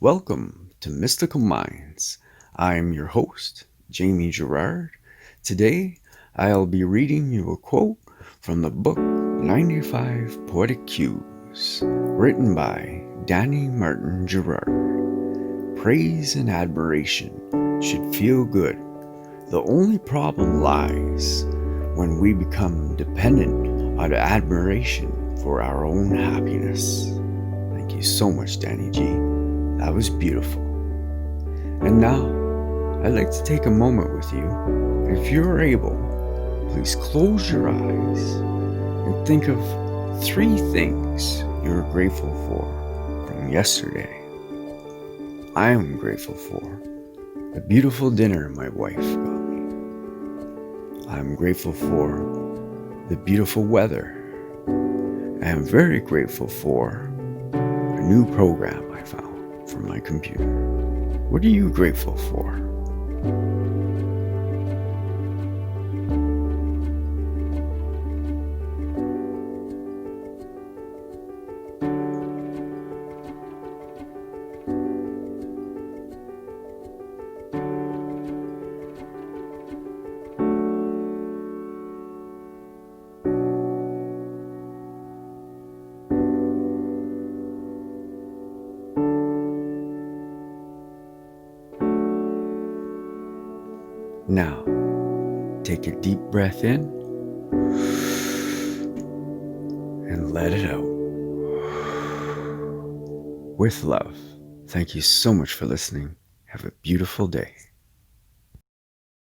Welcome to Mystical Minds. I'm your host, Jamie Gerard. Today, I'll be reading you a quote from the book 95 Poetic Cues, written by Danny Martin Gerard. Praise and admiration should feel good. The only problem lies when we become dependent on admiration for our own happiness. Thank you so much, Danny G. That was beautiful. And now, I'd like to take a moment with you. If you're able, please close your eyes and think of 3 things you're grateful for from yesterday. I am grateful for the beautiful dinner my wife got me. I'm grateful for the beautiful weather. I am very grateful for a new program I found for my computer. What are you grateful for? Now, take a deep breath in and let it out. With love. Thank you so much for listening. Have a beautiful day.